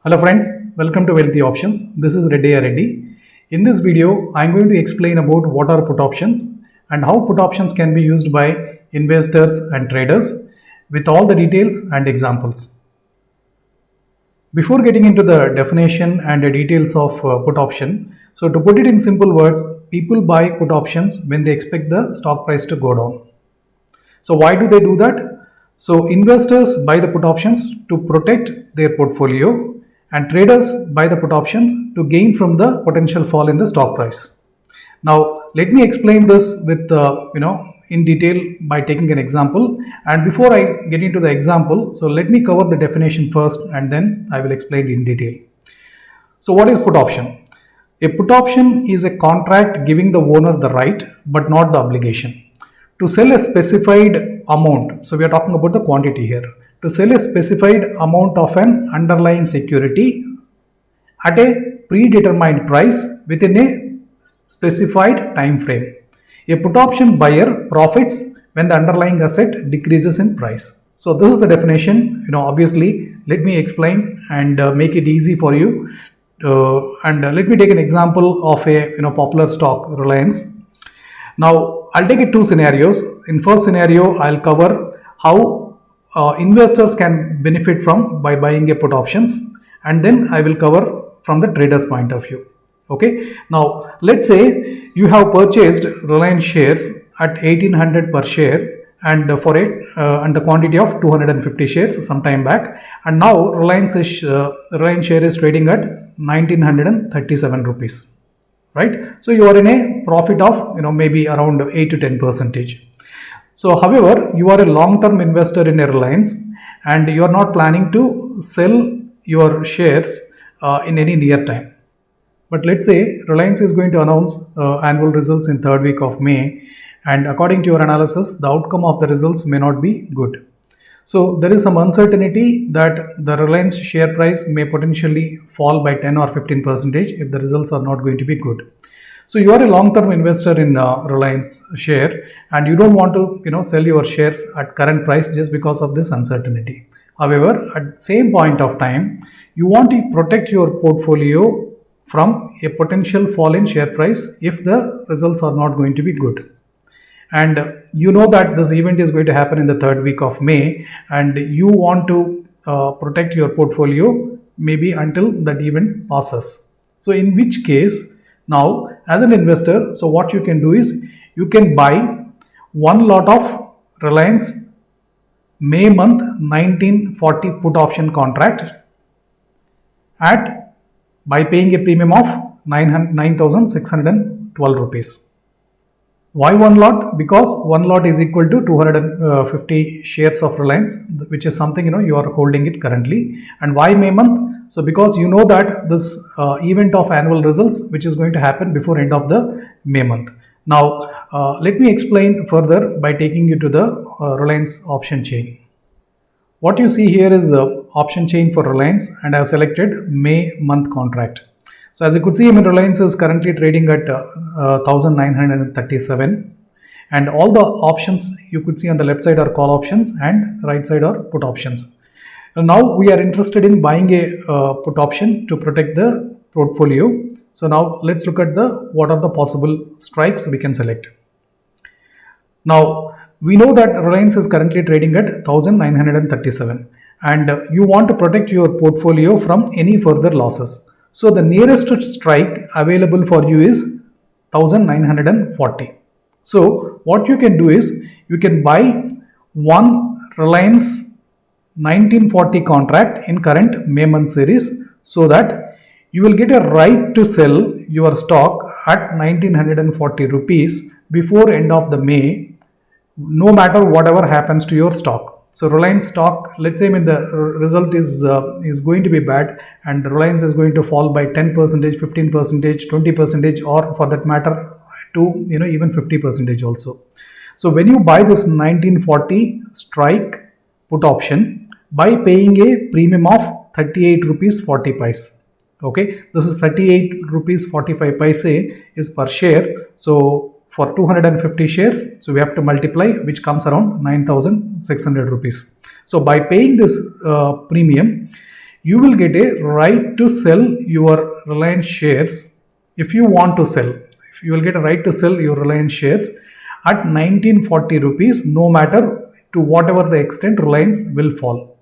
Hello friends, welcome to Wealthy Options. This is Reddy Reddy. In this video, I am going to explain about what are put options and how put options can be used by investors and traders with all the details and examples. Before getting into the definition and the details of put option, so to put it in simple words, people buy put options when they expect the stock price to go down. So why do they do that? So investors buy the put options to protect their portfolio and traders buy the put options to gain from the potential fall in the stock price. Now let me explain this with in detail by taking an example. And before I get into the example, so let me cover the definition first and then I will explain in detail. So what is put option? A put option is a contract giving the owner the right but not the obligation to sell a specified amount. So we are talking about the quantity here. To sell a specified amount of an underlying security at a predetermined price within a specified time frame. A put option buyer profits when the underlying asset decreases in price. So this is the definition. Obviously, let me explain and make it easy for you. Let me take an example of a popular stock, Reliance. Now I'll take it two scenarios. In first scenario, I'll cover how investors can benefit from by buying a put options, and then I will cover from the trader's point of view. Okay. Now let's say you have purchased Reliance shares at 1800 per share and for it and the quantity of 250 shares some time back, and now Reliance share is trading at 1937 rupees. Right, so you are in a profit of maybe around 8 to 10%. So however, you are a long-term investor in a Reliance and you are not planning to sell your shares in any near time. But let's say Reliance is going to announce annual results in third week of May, and according to your analysis, the outcome of the results may not be good. So there is some uncertainty that the Reliance share price may potentially fall by 10 or 15% if the results are not going to be good. So you are a long-term investor in Reliance share and you don't want to sell your shares at current price just because of this uncertainty. However, at the same point of time, you want to protect your portfolio from a potential fall in share price if the results are not going to be good. And you know that this event is going to happen in the third week of May and you want to protect your portfolio maybe until that event passes. So in which case, now as an investor, so what you can do is you can buy one lot of Reliance May month 1940 put option contract at by paying a premium of 9,612 rupees. Why one lot? Because one lot is equal to 250 shares of Reliance, which is something you are holding it currently. And why May month? So because you know that this event of annual results which is going to happen before end of the May month. Now let me explain further by taking you to the Reliance option chain. What you see here is the option chain for Reliance, and I have selected May month contract. So as you could see, Reliance is currently trading at 1937, and all the options you could see on the left side are call options and right side are put options. And now we are interested in buying a put option to protect the portfolio. So now let's look at what are the possible strikes we can select. Now we know that Reliance is currently trading at 1937 and you want to protect your portfolio from any further losses. So the nearest strike available for you is 1940. So what you can do is you can buy one Reliance 1940 contract in current May month series so that you will get a right to sell your stock at 1940 rupees before end of the May, no matter whatever happens to your stock. So Reliance stock, let's say the result is going to be bad and Reliance is going to fall by 10%, 15%, 20%, or for that matter to even 50% also. So when you buy this 1940 strike put option by paying a premium of 38 rupees 40 paise. Okay, this is 38 rupees 45 paise is per share. So for 250 shares, so we have to multiply, which comes around 9,600 rupees. So by paying this premium, you will get a right to sell your Reliance shares if you want to sell. If you will get a right to sell your Reliance shares at 1940 rupees, no matter to whatever the extent Reliance will fall.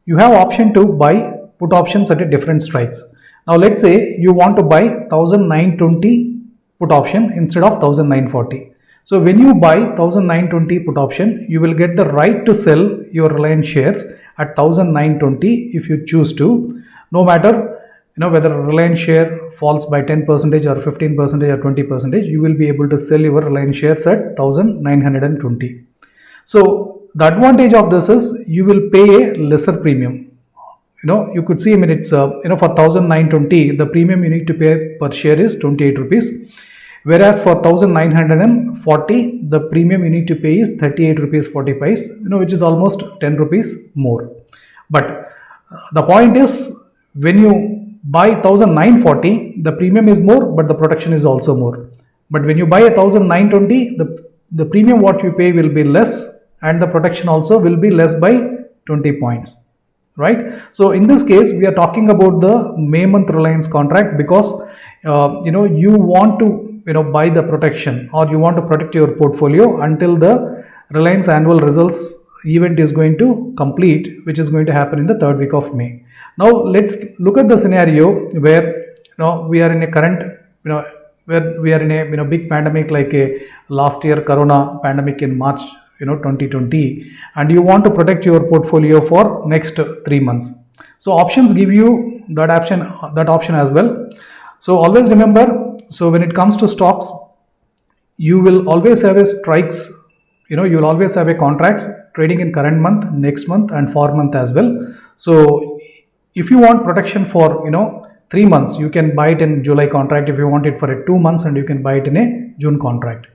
You have option to buy put options at a different strikes. Now let's say you want to buy 1920 put option instead of 1940. So when you buy 1920 put option, you will get the right to sell your Reliance shares at 1920 if you choose to, no matter whether Reliance share falls by 10% or 15% or 20%, you will be able to sell your Reliance shares at 1920. So the advantage of this is you will pay a lesser premium. You could see, it's for 1920 the premium you need to pay per share is 28 rupees, whereas for 1940 the premium you need to pay is 38 rupees 40 paise, which is almost 10 rupees more. But the point is, when you buy 1940 the premium is more but the protection is also more. But when you buy 1920, the premium what you pay will be less and the protection also will be less by 20 points, right? So in this case we are talking about the May month Reliance contract, because you want to buy the protection, or you want to protect your portfolio until the Reliance annual results event is going to complete, which is going to happen in the third week of May. Now let's look at the scenario where we are in a current where we are in a big pandemic, like a last year corona pandemic in March 2020, and you want to protect your portfolio for next 3 months. So options give you that option as well. So always remember, so when it comes to stocks, you will always have a strikes, you will always have a contracts trading in current month, next month and for month as well. So if you want protection for 3 months, you can buy it in July contract. If you want it for a 2 months, and you can buy it in a June contract.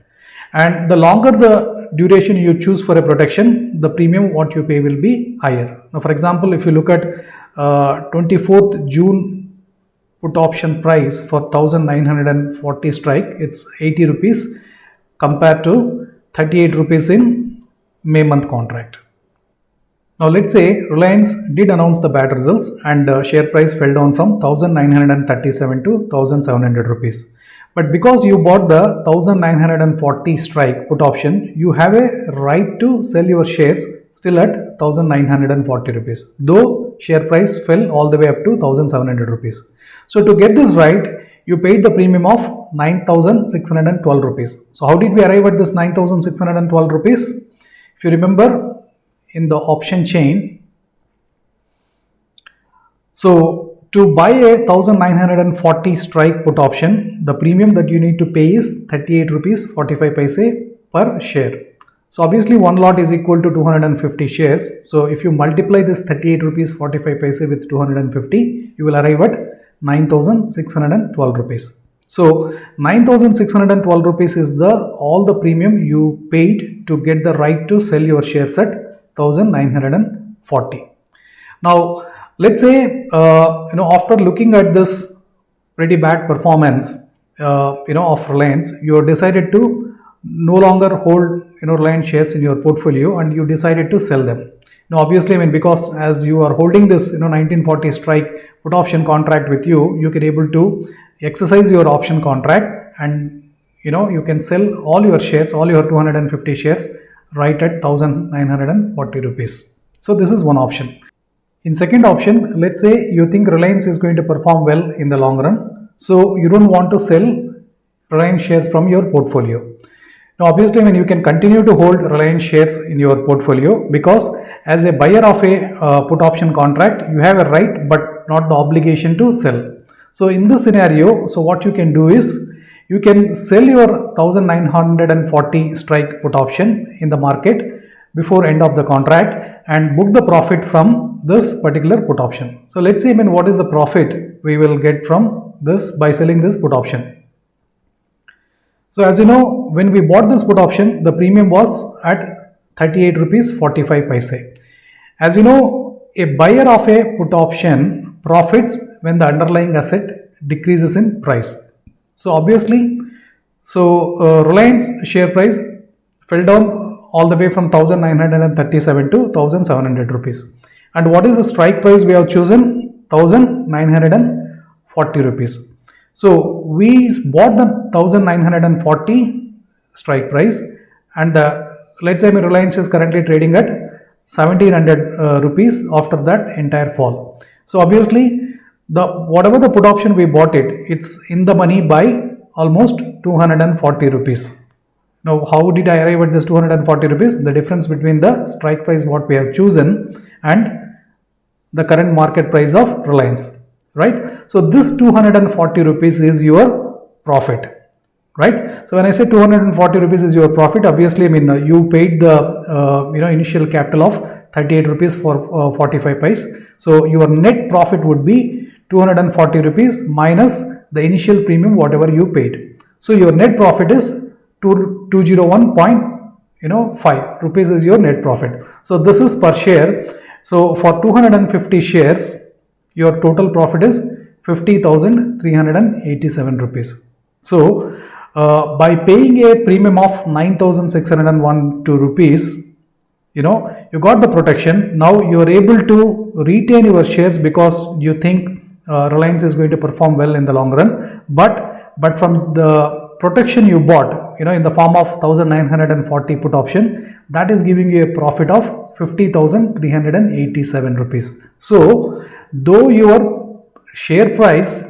And the longer the duration you choose for a protection, the premium what you pay will be higher. Now for example, if you look at 24th June put option price for 1940 strike, it's 80 rupees compared to 38 rupees in May month contract. Now let's say Reliance did announce the bad results and share price fell down from 1937 to 1700 rupees. But because you bought the 1940 strike put option, you have a right to sell your shares still at 1940 rupees, though share price fell all the way up to 1700 rupees. So to get this right, you paid the premium of 9612 rupees. So how did we arrive at this 9612 rupees? If you remember, in the option chain, so to buy a 1940 strike put option, the premium that you need to pay is 38 rupees 45 paise per share. So obviously one lot is equal to 250 shares. So if you multiply this 38 rupees 45 paise with 250, you will arrive at 9612 rupees. So 9612 rupees is all the premium you paid to get the right to sell your shares at 1940. Now let's say after looking at this pretty bad performance of Reliance, you have decided to no longer hold Reliance shares in your portfolio, and you decided to sell them. Now obviously, because as you are holding this 1940 strike put option contract with you, you can able to exercise your option contract, and you can sell all your shares, all your 250 shares right at 1940 rupees. So this is one option. In second option, let's say you think Reliance is going to perform well in the long run, so you don't want to sell Reliance shares from your portfolio. Now obviously, you can continue to hold Reliance shares in your portfolio, because as a buyer of a put option contract, you have a right but not the obligation to sell. So in this scenario, so what you can do is, you can sell your 1940 strike put option in the market before end of the contract and book the profit from this particular put option. So let's see what is the profit we will get from this by selling this put option. So as you know, when we bought this put option, the premium was at 38 rupees 45 paise. As you know, a buyer of a put option profits when the underlying asset decreases in price. So obviously, Reliance share price fell down all the way from 1937 to 1700 rupees. And what is the strike price we have chosen? 1940 rupees. So we bought the 1940 strike price, and let's say Reliance is currently trading at 1700 rupees after that entire fall. So obviously the whatever the put option we bought it's in the money by almost 240 rupees. Now, how did I arrive at this 240 rupees? The difference between the strike price what we have chosen and the current market price of Reliance, right? So this 240 rupees is your profit, right? So when I say 240 rupees is your profit, obviously I mean you paid the initial capital of 38 rupees for 45 pice. So your net profit would be 240 rupees minus the initial premium whatever you paid. So your net profit is 201.5 rupees is your net profit. So this is per share. So for 250 shares, your total profit is 50,387 rupees. So by paying a premium of 9,601 rupees, you got the protection. Now you are able to retain your shares because you think Reliance is going to perform well in the long run. But from the protection you bought, in the form of 1940 put option, that is giving you a profit of 50,387 rupees. So though your share price,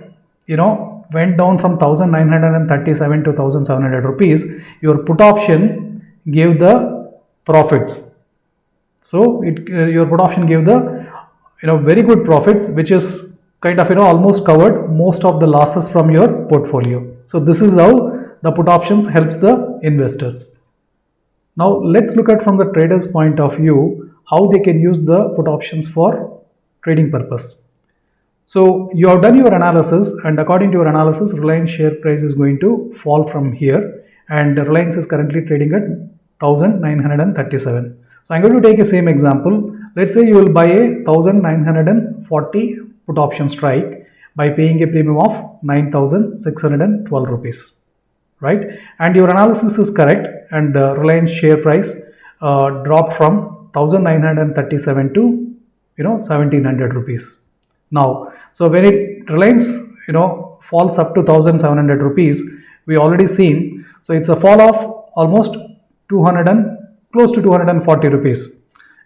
went down from 1937 to 1700 rupees, your put option gave the profits. So your put option gave the very good profits, which is kind of almost covered most of the losses from your portfolio. So this is how the put options helps the investors. Now let's look at from the trader's point of view how they can use the put options for trading purpose. So you have done your analysis, and according to your analysis, Reliance share price is going to fall from here, and Reliance is currently trading at 1937. So I'm going to take a same example. Let's say you will buy a 1940 put option strike by paying a premium of 9,612 rupees, right? And your analysis is correct, and Reliance share price dropped from 1937 to 1700 rupees. Now, so when Reliance falls up to 1700 rupees, we already seen, so it's a fall of almost 200 and close to 240 rupees,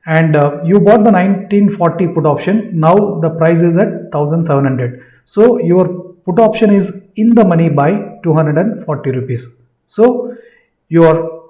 and you bought the 1940 put option. Now the price is at 1700, so your put option is in the money by 240 rupees. So your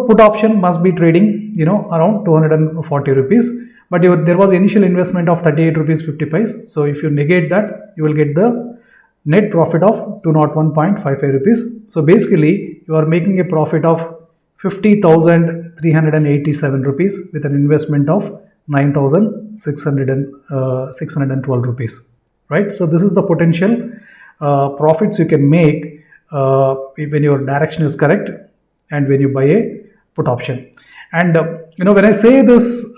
put option must be trading around 240 rupees, but there was initial investment of 38 rupees 50 paise. So if you negate that, you will get the net profit of 201.55 rupees. So basically you are making a profit of 50,387 rupees with an investment of 9,612 rupees, right? So this is the potential profits you can make when your direction is correct and when you buy a put option. And when I say this,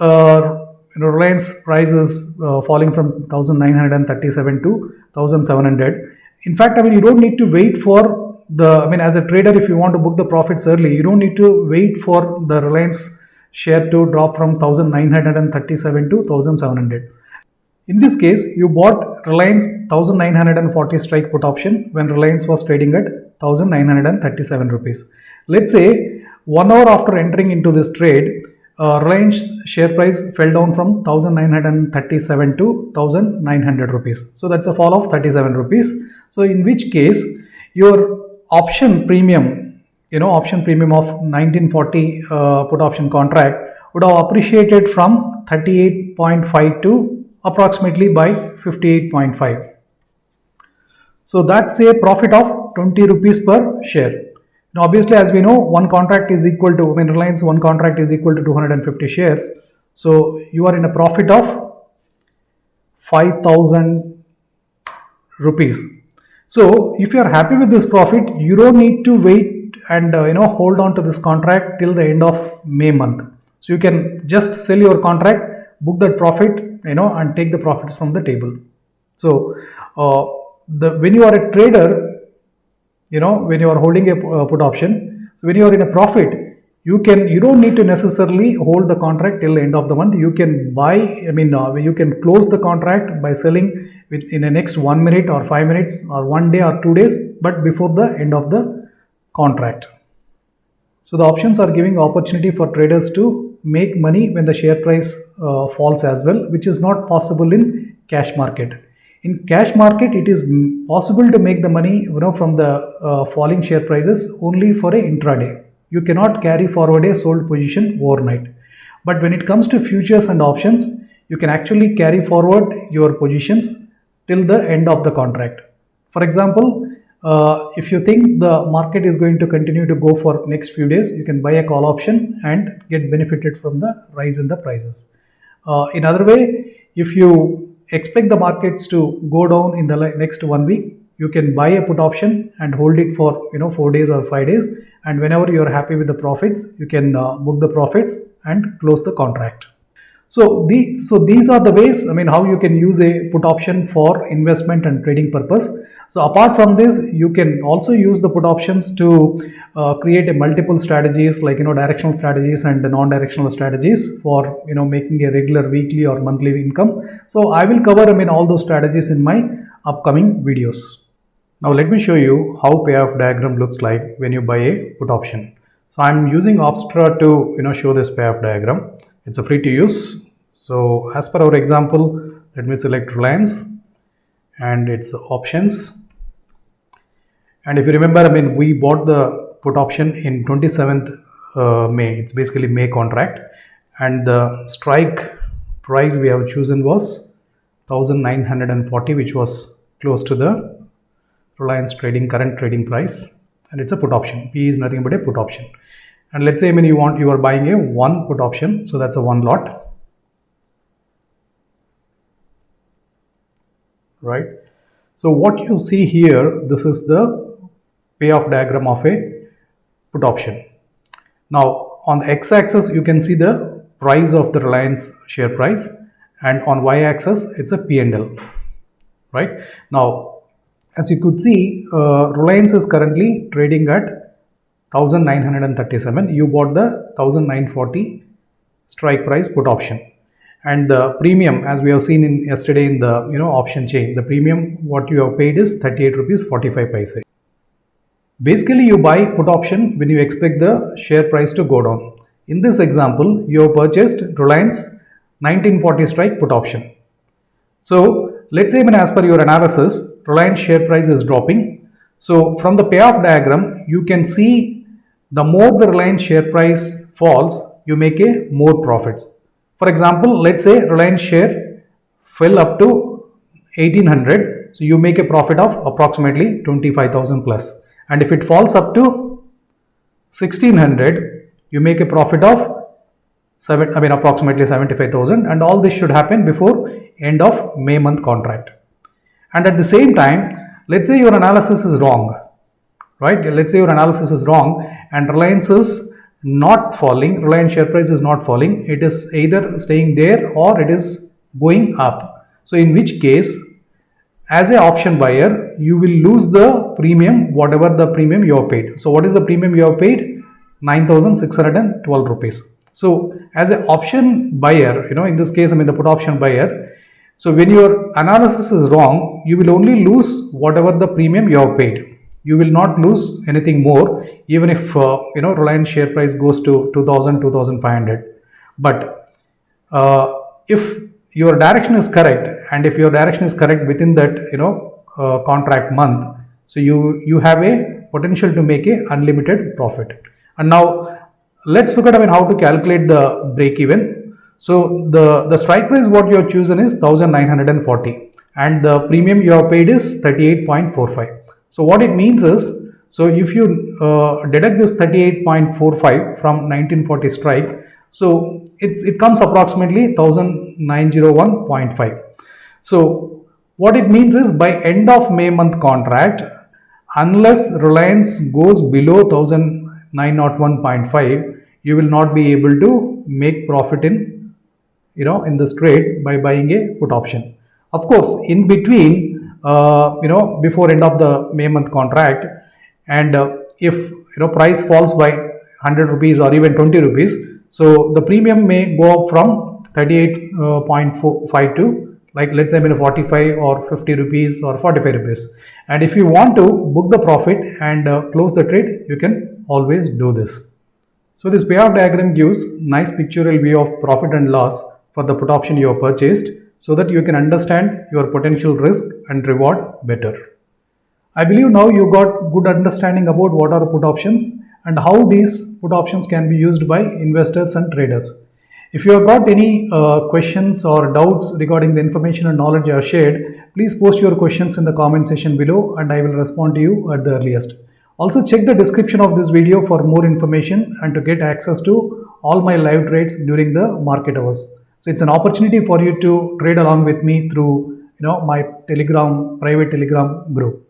Reliance price is falling from 1937 to 1700. In fact, you don't need to wait for as a trader, if you want to book the profits early, you don't need to wait for the Reliance share to drop from 1937 to 1700. In this case, you bought Reliance 1940 strike put option when Reliance was trading at 1937 rupees. Let's say 1 hour after entering into this trade, Reliance share price fell down from 1937 to 1900 rupees. So that's a fall of 37 rupees. So in which case your option premium of 1940 put option contract would have appreciated from 38.5 to approximately by 58.5. So that's a profit of 20 rupees per share. Now obviously, as we know, one contract is equal to, Reliance one contract is equal to 250 shares. So you are in a profit of 5,000 rupees. So if you are happy with this profit, you don't need to wait and hold on to this contract till the end of May month. So you can just sell your contract, book that profit, and take the profits from the table. So when you are a trader, when you are holding a put option, so when you are in a profit, you don't need to necessarily hold the contract till the end of the month. You can buy, you can close the contract by selling in the next 1 minute or 5 minutes or 1 day or 2 days, but before the end of the contract. So the options are giving opportunity for traders to make money when the share price falls as well, which is not possible in cash market. In cash market, it is possible to make the money from the falling share prices only for a intraday. You cannot carry forward a sold position overnight. But when it comes to futures and options, you can actually carry forward your positions till the end of the contract. For example, if you think the market is going to continue to go for next few days, you can buy a call option and get benefited from the rise in the prices. In other way, if you expect the markets to go down in the next 1 week, you can buy a put option and hold it for 4 days or 5 days, and whenever you are happy with the profits, you can book the profits and close the contract. So these are the ways, how you can use a put option for investment and trading purpose. So apart from this, you can also use the put options to create a multiple strategies like directional strategies and non-directional strategies for making a regular weekly or monthly income. So I will cover all those strategies in my upcoming videos. Now let me show you how payoff diagram looks like when you buy a put option. So I'm using Opstra to show this payoff diagram. It's a free to use. So as per our example, let me select Reliance and its options. And if you remember, we bought the put option in 27th May. It's basically May contract, and the strike price we have chosen was 1940, which was close to the Reliance trading current trading price, and it's a put option. P is nothing but a put option. And let's say you are buying a one put option, so that's a one lot, right? So what you see here, this is the payoff diagram of a put option. Now on the x-axis you can see the price of the Reliance share price, and on y-axis it's a P&L, right? Now as you could see, Reliance is currently trading at 1937. You bought the 1940 strike price put option, and the premium, as we have seen in yesterday in the option chain, the premium what you have paid is 38 rupees 45 paise. Basically you buy put option when you expect the share price to go down. In this example, you have purchased Reliance 1940 strike put option. So let's say as per your analysis, Reliance share price is dropping. So from the payoff diagram, you can see the more the Reliance share price falls, you make a more profits. For example, let's say Reliance share fell up to 1800, so you make a profit of approximately 25,000 plus. And if it falls up to 1600, you make a profit of approximately 75,000, and all this should happen before end of May month contract. And at the same time, let's say your analysis is wrong, right? Let's say your analysis is wrong and Reliance is not falling, Reliance share price is not falling, it is either staying there or it is going up. So in which case, as an option buyer, you will lose the premium, whatever the premium you have paid. So what is the premium you have paid? 9,612 rupees. So as an option buyer, in this case, the put option buyer, so when your analysis is wrong, you will only lose whatever the premium you have paid. You will not lose anything more, even if Reliance share price goes to 2,000, 2,500. But if your direction is correct, and if your direction is correct within that contract month, so you have a potential to make a unlimited profit. And now let's look at how to calculate the break even. So the strike price what you have chosen is 1940, and the premium you have paid is 38.45. So what it means is, so if you deduct this 38.45 from 1940 strike, so it comes approximately 1901.5. So what it means is, by end of May month contract, unless Reliance goes below 1901.5, you will not be able to make profit in this trade by buying a put option. Of course, in between, before end of the May month contract, and if price falls by 100 rupees or even 20 rupees. So the premium may go up from 38.5 to, like, let's say 45 or 50 rupees or 45 rupees. And if you want to book the profit and close the trade, you can always do this. So this payoff diagram gives nice pictorial view of profit and loss for the put option you have purchased, so that you can understand your potential risk and reward better. I believe now you got good understanding about what are put options and how these put options can be used by investors and traders. If you have got any questions or doubts regarding the information and knowledge I have shared, please post your questions in the comment section below and I will respond to you at the earliest. Also check the description of this video for more information and to get access to all my live trades during the market hours. So it's an opportunity for you to trade along with me through my private Telegram group.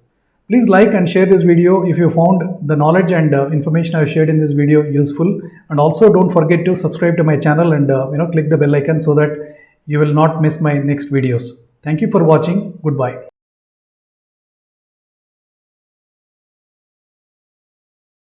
Please like and share this video if you found the knowledge and information I have shared in this video useful, and also don't forget to subscribe to my channel and click the bell icon so that you will not miss my next videos. Thank you for watching. Goodbye.